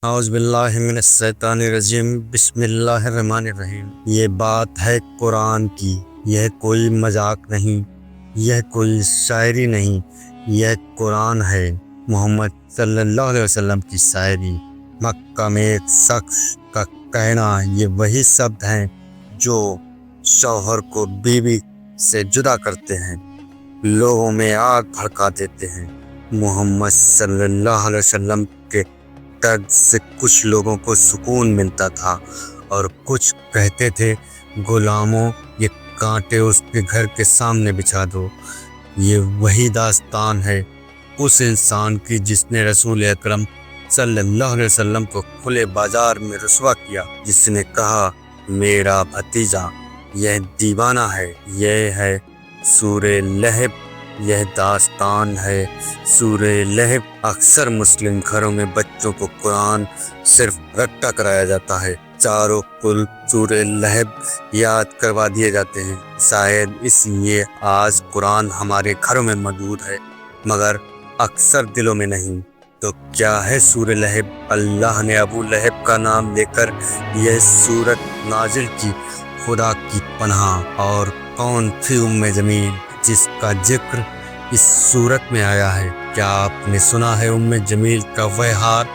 اعوذ باللہ من الشیطان الرجیم، بسم اللہ الرحمن الرحیم۔ یہ بات ہے قرآن کی، یہ کوئی مذاق نہیں، یہ کوئی شاعری نہیں، یہ قرآن ہے، محمد صلی اللہ علیہ وسلم کی شاعری۔ مکہ میں ایک شخص کا کہنا یہ وہی شبد ہیں جو شوہر کو بیوی سے جدا کرتے ہیں، لوگوں میں آگ بھڑکا دیتے ہیں۔ محمد صلی اللہ علیہ وسلم کے درد سے کچھ لوگوں کو سکون ملتا تھا اور کچھ کہتے تھے غلاموں یہ کانٹے اس کے گھر کے سامنے بچھا دو۔ یہ وہی داستان ہے اس انسان کی جس نے رسول اکرم صلی اللہ علیہ وسلم کو کھلے بازار میں رسوا کیا، جس نے کہا میرا بھتیجا یہ دیوانہ ہے۔ یہ ہے سورہ لہب، یہ داستان ہے سورہ لہب۔ اکثر مسلم گھروں میں بچوں کو قرآن صرف رٹا کرایا جاتا ہے، چاروں کل سورہ لہب یاد کروا دیے جاتے ہیں۔ شاید اس لیے آج قرآن ہمارے گھروں میں موجود ہے مگر اکثر دلوں میں نہیں۔ تو کیا ہے سورہ لہب؟ اللہ نے ابو لہب کا نام لے کر یہ سورت نازل کی، خدا کی پناہ۔ اور کون تھی ام جمیل جس کا ذکر اس صورت میں آیا ہے؟ کیا آپ نے سنا ہے ام جمیل کا وہ ہار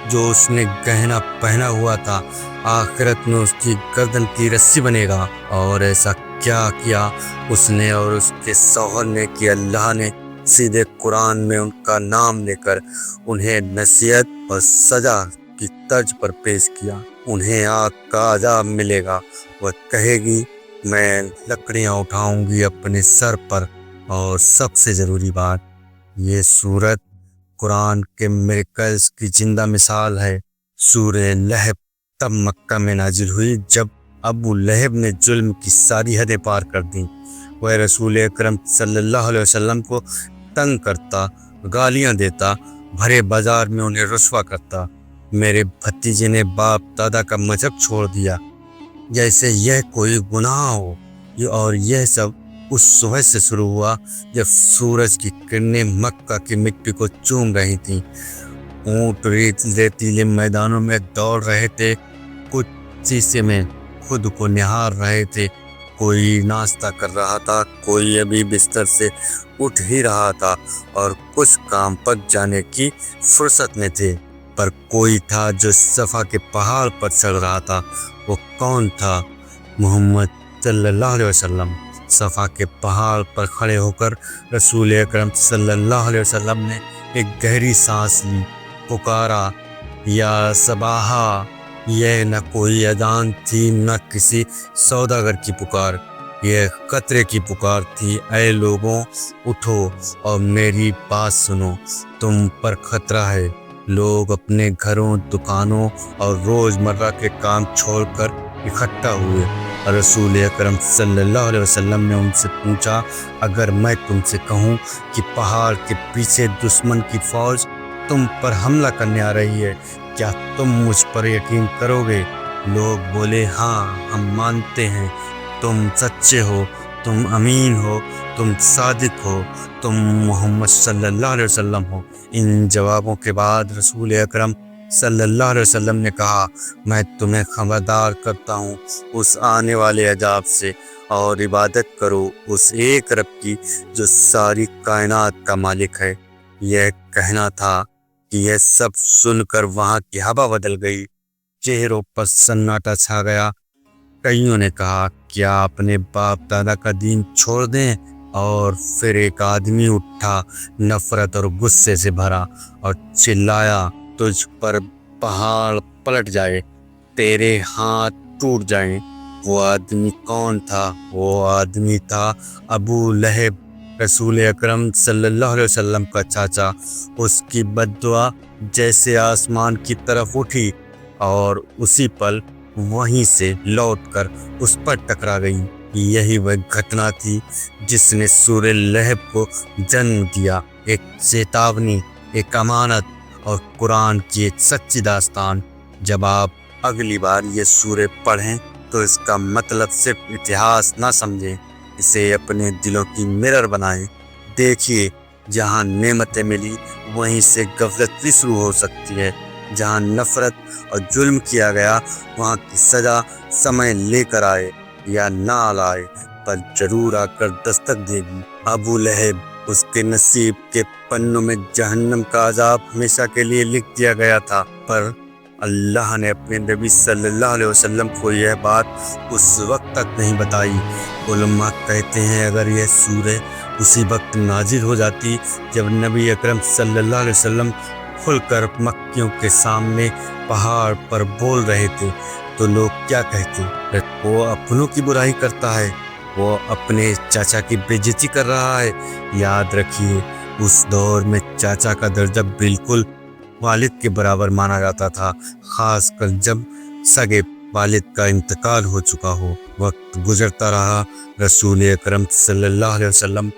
جو اس نے گہنا پہنا ہوا تھا آخرت میں اس کی گردن کی رسی بنے گا؟ اور ایسا کیا کیا اس نے اور اس کے شوہر نے کہ اللہ نے سیدھے قرآن میں ان کا نام لے کر انہیں نصیحت اور سزا کی طرز پر پیش کیا۔ انہیں آگ کا عذاب ملے گا، وہ کہے گی میں لکڑیاں اٹھاؤں گی اپنے سر پر۔ اور سب سے ضروری بات، یہ سورت قرآن کے میریکلز کی زندہ مثال ہے۔ سورہ لہب تب مکہ میں نازل ہوئی جب ابو لہب نے ظلم کی ساری حدیں پار کر دیں۔ وہ رسول اکرم صلی اللہ علیہ وسلم کو تنگ کرتا، گالیاں دیتا، بھرے بازار میں انہیں رسوا کرتا۔ میرے بھتیجے نے باپ دادا کا مذہب چھوڑ دیا جیسے یہ کوئی گناہ ہو۔ اور یہ سب اس صبح سے شروع ہوا جب سورج کی کرنیں مکہ کی مٹی کو چوم رہی تھیں۔ اونٹ ریتیلے میدانوں میں دوڑ رہے تھے، کچھ شیشے میں خود کو نہار رہے تھے، کوئی ناشتہ کر رہا تھا، کوئی ابھی بستر سے اٹھ ہی رہا تھا اور کچھ کام پر جانے کی فرصت میں تھے۔ پر کوئی تھا جو صفا کے پہاڑ پر چڑھ رہا تھا۔ وہ کون تھا؟ محمد صلی اللہ علیہ وسلم۔ صفا کے پہاڑ پر کھڑے ہو کر رسول اکرم صلی اللہ علیہ وسلم نے ایک گہری سانس لی، پکارا یا صباحا۔ یہ نہ کوئی اذان تھی نہ کسی سوداگر کی پکار، یہ قطرے کی پکار تھی۔ اے لوگوں اٹھو اور میری بات سنو، تم پر خطرہ ہے۔ لوگ اپنے گھروں، دکانوں اور روزمرہ کے کام چھوڑ کر اکٹھا ہوئے۔ رسول اکرم صلی اللہ علیہ وسلم نے ان سے پوچھا اگر میں تم سے کہوں کہ پہاڑ کے پیچھے دشمن کی فوج تم پر حملہ کرنے آ رہی ہے، کیا تم مجھ پر یقین کرو گے؟ لوگ بولے ہاں ہم مانتے ہیں، تم سچے ہو، تم امین ہو، تم صادق ہو، تم محمد صلی اللہ علیہ وسلم ہو۔ ان جوابوں کے بعد رسول اکرم صلی اللہ علیہ وسلم نے کہا میں تمہیں خبردار کرتا ہوں اس آنے والے عذاب سے، اور عبادت کرو اس ایک رب کی جو ساری کائنات کا مالک ہے۔ یہ کہنا تھا کہ یہ سب سن کر وہاں کی ہوا بدل گئی، چہروں پر سناٹا چھا گیا۔ کئیوں نے کہا کیا اپنے باپ دادا کا دین چھوڑ دیں؟ اور پھر ایک آدمی اٹھا، نفرت اور غصے سے بھرا، اور چلایا تجھ پر پہاڑ پلٹ جائے، تیرے ہاتھ ٹوٹ جائیں۔ وہ آدمی کون تھا؟ وہ آدمی تھا ابو لہب، رسول اکرم صلی اللہ علیہ وسلم کا چاچا۔ اس کی بد دعا جیسے آسمان کی طرف اٹھی اور اسی پل وہیں سے لوٹ کر اس پر ٹکرا گئی۔ یہی وہ گھٹنا تھی جس نے سورہ لہب کو جنم دیا، ایک چیتاونی، ایک امانت اور قرآن کی ایک سچی داستان۔ جب آپ اگلی بار یہ سورہ پڑھیں تو اس کا مطلب صرف اتہاس نہ سمجھیں، اسے اپنے دلوں کی مرر بنائیں۔ دیکھیے جہاں نعمتیں ملی وہیں سے غفلت بھی شروع ہو سکتی ہے۔ جہاں نفرت اور ظلم کیا گیا وہاں کی سزا سمے لے کر آئے یا نہ لائے پر ضرور آ کر دستک دے گی۔ ابو لہب، اس کے نصیب کے پنوں میں جہنم کا عذاب ہمیشہ کے لیے لکھ دیا گیا تھا، پر اللہ نے اپنے نبی صلی اللہ علیہ وسلم کو یہ بات اس وقت تک نہیں بتائی۔ علماء کہتے ہیں اگر یہ سورہ اسی وقت نازل ہو جاتی جب نبی اکرم صلی اللہ علیہ وسلم کھل کر مکیوں کے سامنے پہاڑ پر بول رہے تھے تو لوگ کیا کہتے؟ وہ اپنوں کی برائی کرتا ہے، وہ اپنے چاچا کی بے عزتی کر رہا ہے۔ یاد رکھیے اس دور میں چاچا کا درجہ بالکل والد کے برابر مانا جاتا تھا، خاص کر جب سگے والد کا انتقال ہو چکا ہو۔ وقت گزرتا رہا، رسول اکرم صلی اللہ علیہ وسلم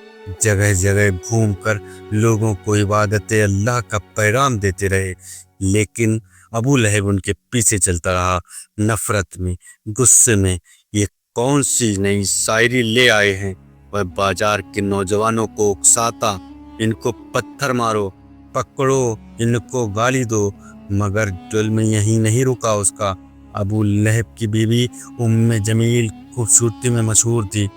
جگہ جگہ گھوم کر لوگوں کو عبادت اللہ کا پیغام دیتے رہے، لیکن ابو لہب ان کے پیچھے چلتا رہا، نفرت میں، غصے میں۔ یہ کون سی نئی شاعری لے آئے ہیں؟ وہ بازار کے نوجوانوں کو اکساتا، ان کو پتھر مارو، پکڑو، ان کو گالی دو، مگر ظلم یہیں نہیں رکا اس کا۔ ابو لہب کی بیوی ام جمیل خوبصورتی میں مشہور تھی،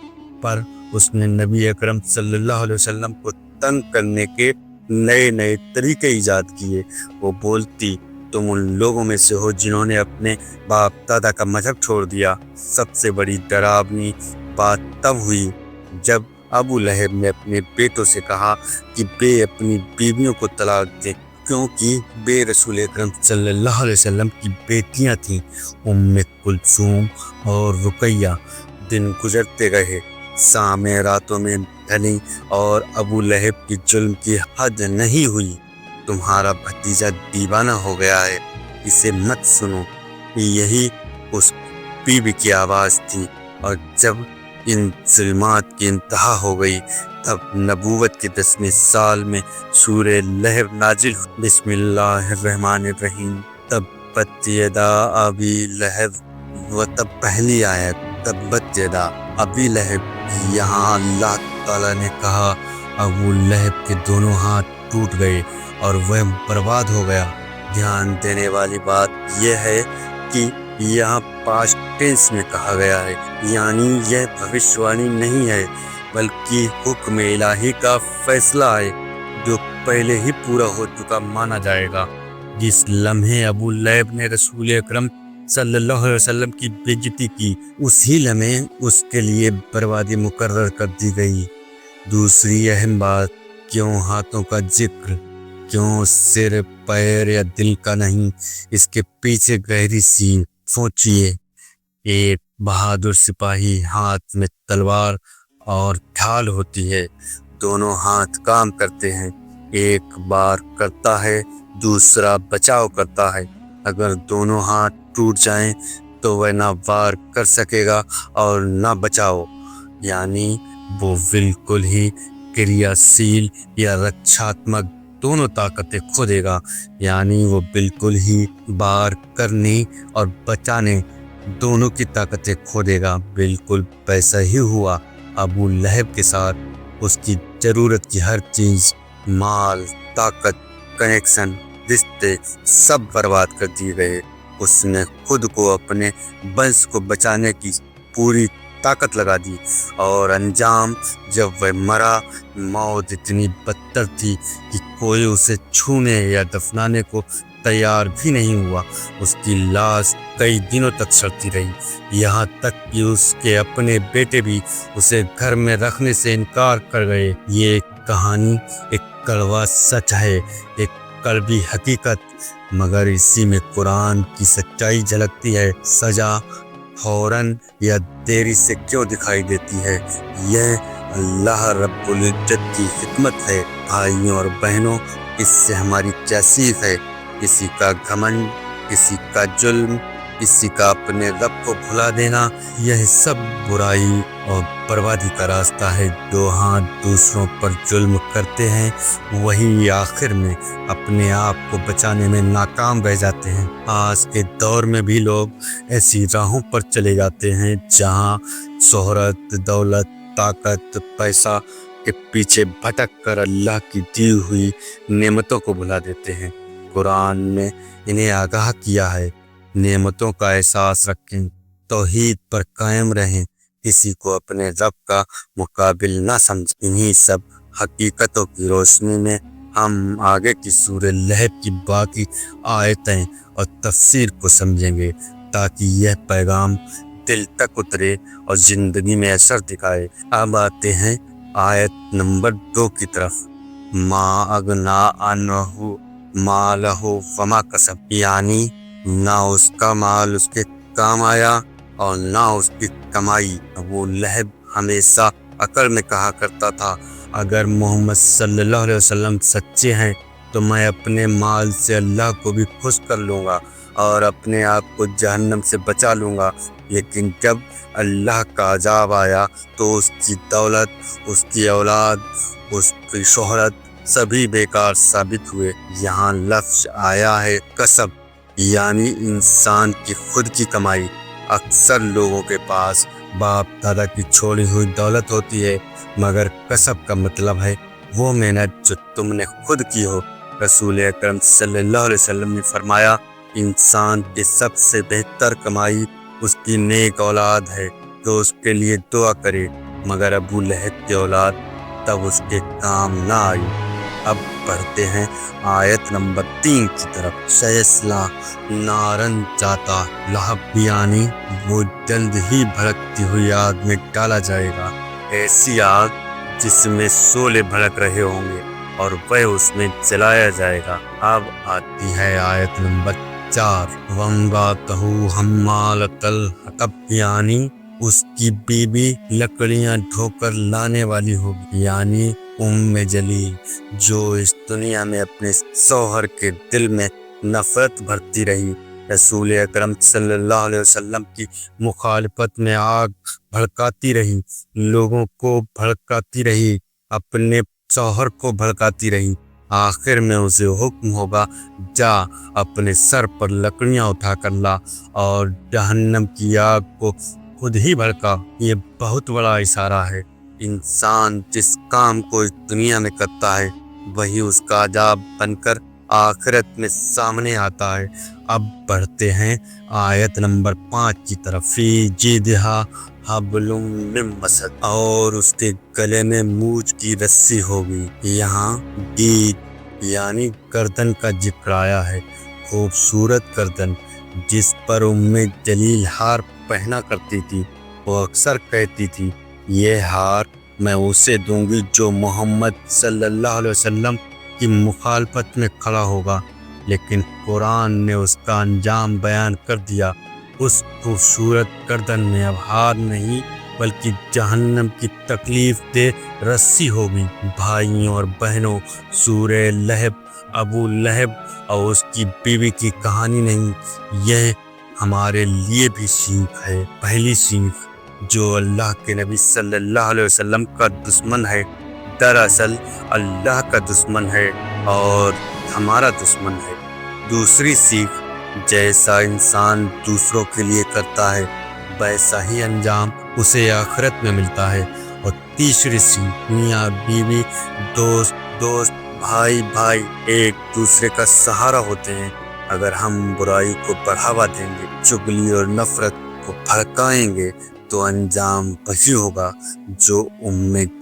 پر اس نے نبی اکرم صلی اللہ علیہ وسلم کو تنگ کرنے کے نئے نئے طریقے ایجاد کیے۔ وہ بولتی، تم ان لوگوں میں سے ہو جنہوں نے اپنے باپ دادا کا مذہب چھوڑ دیا۔ سب سے بڑی ڈراؤنی بات تب ہوئی جب ابو لہب نے اپنے بیٹوں سے کہا کہ بے اپنی بیویوں کو طلاق دیں، کیونکہ بے رسول اکرم صلی اللہ علیہ وسلم کی بیٹیاں تھیں، ام کلثوم اور رقیہ۔ دن گزرتے رہے، سامیں راتوں میں ڈھلی اور ابو لہب کی ظلم کی حد نہیں ہوئی۔ تمہارا بھتیجا دیوانہ ہو گیا ہے، اسے مت سنو، یہی اس بیوی کی آواز تھی۔ اور جب ان ظلمات کی انتہا ہو گئی تب نبوت کے 10ویں سال میں سورہ لہب نازل ہوئی۔ بسم اللہ الرحمن الرحیم۔ تبت یدا ابی لہب، و تب پہلی آیت تبت یدا ابی لہب۔ یہاں اللہ تعالیٰ نے کہا ابو لہب کے دونوں ہاتھ ٹوٹ گئے اور وہ برباد ہو گیا۔ دھیان دینے والی بات یہ ہے کہ یہاں پاسٹ ٹینس میں کہا گیا ہے، یعنی یہ بھوشوانی نہیں ہے بلکہ حکم الہی کا فیصلہ ہے جو پہلے ہی پورا ہو چکا مانا جائے گا۔ جس لمحے ابو لہب نے رسول اکرم صلی اللہ علیہ وسلم کی بے عزتی کی، اسی لمحے اس کے لیے بربادی مقرر کر دی گئی۔ دوسری اہم بات، کیوں ہاتھوں کا ذکر، کیوں سر، پیر یا دل کا نہیں؟ اس کے پیچھے گہری سی سوچیے۔ ایک بہادر سپاہی ہاتھ میں تلوار اور ڈھال ہوتی ہے، دونوں ہاتھ کام کرتے ہیں، ایک بار کرتا ہے دوسرا بچاؤ کرتا ہے۔ اگر دونوں ہاتھ ٹوٹ جائیں تو وہ نہ وار کر سکے گا اور نہ بچاؤ، یعنی وہ بالکل ہی کریاسیل یا رکشاتمک دونوں طاقتیں کھو دے گا، یعنی وہ بالکل ہی وار کرنے اور بچانے دونوں کی طاقتیں کھو دے گا۔ بالکل ویسا ہی ہوا ابو لہب کے ساتھ۔ اس کی ضرورت کی ہر چیز، مال، طاقت، کنیکشن، رشتے، سب برباد کر دیے گئے۔ اس نے خود کو اپنے ونش کو بچانے کی پوری طاقت لگا دی، اور انجام جب وہ مرا، موت اتنی بدتر تھی کہ کوئی اسے چھونے یا دفنانے کو تیار بھی نہیں ہوا۔ اس کی لاش کئی دنوں تک سڑتی رہی، یہاں تک کہ اس کے اپنے بیٹے بھی اسے گھر میں رکھنے سے انکار کر گئے۔ یہ کہانی ایک کڑوا سچ ہے، ایک کڑوی حقیقت، مگر اسی میں قرآن کی سچائی جھلکتی ہے۔ سزا فوراً یا دیری سے کیوں دکھائی دیتی ہے؟ یہ اللہ رب العزت کی حکمت ہے۔ بھائیوں اور بہنوں، اس سے ہماری کیا سیکھ ہے؟ کسی کا گھمنڈ، کسی کا ظلم، کسی کا اپنے رب کو بھلا دینا، یہ سب برائی اور بربادی کا راستہ ہے۔ جو ہاتھ دوسروں پر ظلم کرتے ہیں وہی آخر میں اپنے آپ کو بچانے میں ناکام رہ جاتے ہیں۔ آج کے دور میں بھی لوگ ایسی راہوں پر چلے جاتے ہیں جہاں شہرت، دولت، طاقت، پیسہ کے پیچھے بھٹک کر اللہ کی دی ہوئی نعمتوں کو بھلا دیتے ہیں۔ قرآن میں انہیں آگاہ کیا ہے۔ نعمتوں کا احساس رکھیں، توحید پر قائم رہیں، کسی کو اپنے رب کا مقابل نہ سمجھیں۔ انہی سب حقیقتوں کی روشنی میں ہم آگے کی سورہ لہب کی باقی آیتیں اور تفسیر کو سمجھیں گے تاکہ یہ پیغام دل تک اترے اور زندگی میں اثر دکھائے۔ اب آتے ہیں آیت نمبر 2 کی طرف۔ ما اغنا عنہ مالہ وما کسب، یعنی نہ اس کا مال اس کے کام آیا اور نہ اس کی کمائی۔ ابو لہب ہمیشہ عقل میں کہا کرتا تھا، اگر محمد صلی اللہ علیہ وسلم سچے ہیں تو میں اپنے مال سے اللہ کو بھی خوش کر لوں گا اور اپنے آپ کو جہنم سے بچا لوں گا۔ لیکن جب اللہ کا عذاب آیا تو اس کی دولت، اس کی اولاد، اس کی شہرت سبھی بیکار ثابت ہوئے۔ یہاں لفظ آیا ہے کسب، یعنی انسان کی خود کی کمائی۔ اکثر لوگوں کے پاس باپ دادا کی چھوڑی ہوئی دولت ہوتی ہے، مگر کسب کا مطلب ہے وہ محنت جو تم نے خود کی ہو۔ رسول اکرم صلی اللہ علیہ وسلم نے فرمایا، انسان کی سب سے بہتر کمائی اس کی نیک اولاد ہے تو اس کے لیے دعا کرے، مگر ابو لہب کی اولاد تب اس کے کام نہ آئی۔ اب پڑھتے ہیں آیت نمبر 3 کی طرف۔ سیصلیٰ نارن ذات لہب، یعنی وہ جلد ہی بھڑکتی ہوئی آگ میں ڈالا جائے گا، ایسی آگ جس میں شعلے بھڑک رہے ہوں گے اور وہ اس میں جلایا جائے گا۔ اب آتی ہے آیت نمبر 4۔ وامرأتہ حمالۃ الحطب، یعنی اس کی بیوی لکڑیاں ڈھو کر لانے والی ہوگی، یعنی جلیل، جو اس دنیا میں اپنے شوہر کے دل میں نفرت بھرتی رہی، رسول اکرم صلی اللہ علیہ وسلم کی مخالفت میں آگ بھڑکاتی رہی، لوگوں کو بھڑکاتی رہی، اپنے شوہر کو بھڑکاتی رہی۔ آخر میں اسے حکم ہوگا، جا اپنے سر پر لکڑیاں اٹھا کر لا اور جہنم کی آگ کو خود ہی بھڑکا۔ یہ بہت بڑا اشارہ ہے، انسان جس کام کو اس دنیا میں کرتا ہے وہی اس کا عذاب بن کر آخرت میں سامنے آتا ہے۔ اب بڑھتے ہیں آیت نمبر 5 کی طرف۔ فی جیدہا حبل من مسد، اور اس کے گلے میں موج کی رسی ہوگی۔ یہاں جید یعنی گردن کا ذکر آیا ہے، خوبصورت گردن جس پر جلیل ہار پہنا کرتی تھی۔ وہ اکثر کہتی تھی، یہ ہار میں اسے دوں گی جو محمد صلی اللہ علیہ وسلم کی مخالفت میں کھڑا ہوگا، لیکن قرآن نے اس کا انجام بیان کر دیا۔ اس خوبصورت گردن میں اب ہار نہیں بلکہ جہنم کی تکلیف دہ رسی ہوگی۔ بھائیوں اور بہنوں، سورہ لہب ابو لہب اور اس کی بیوی کی کہانی نہیں، یہ ہمارے لیے بھی سیکھ ہے۔ پہلی سیکھ، جو اللہ کے نبی صلی اللہ علیہ وسلم کا دشمن ہے دراصل اللہ کا دشمن ہے اور ہمارا دشمن ہے۔ دوسری سیکھ، جیسا انسان دوسروں کے لیے کرتا ہے ویسا ہی انجام اسے آخرت میں ملتا ہے۔ اور تیسری سیکھ، میاں بیوی، دوست دوست، بھائی بھائی ایک دوسرے کا سہارا ہوتے ہیں۔ اگر ہم برائی کو بڑھاوا دیں گے، چغلی اور نفرت کو بھڑکائیں گے تو انجام وہی ہوگا جو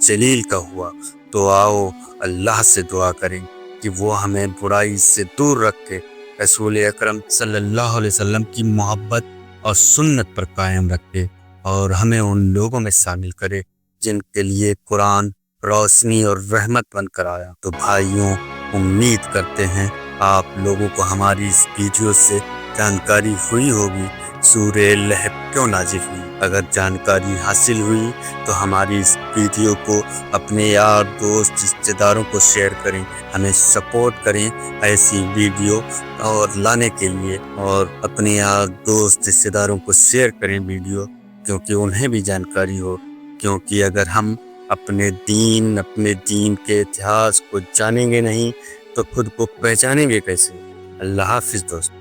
جلیل کا ہوا۔ تو آؤ اللہ سے دعا کریں کہ وہ ہمیں برائی سے دور رکھے، رسول اکرم صلی اللہ علیہ وسلم کی محبت اور سنت پر قائم رکھے اور ہمیں ان لوگوں میں شامل کرے جن کے لیے قرآن روشنی اور رحمت بن کر آیا۔ تو بھائیوں، امید کرتے ہیں آپ لوگوں کو ہماری اس ویڈیو سے جانکاری ہوئی ہوگی سورہ لہب کیوں نازل ہوئی۔ اگر جانکاری حاصل ہوئی تو ہماری اس ویڈیو کو اپنے یار دوست رشتہ داروں کو شیئر کریں، ہمیں سپورٹ کریں ایسی ویڈیو اور لانے کے لیے، اور اپنے یار دوست رشتہ داروں کو شیئر کریں ویڈیو، کیونکہ انہیں بھی جانکاری ہو۔ کیونکہ اگر ہم اپنے دین کے اتہاس کو جانیں گے نہیں تو خود کو پہچانیں گے کیسے؟ اللہ حافظ دوست۔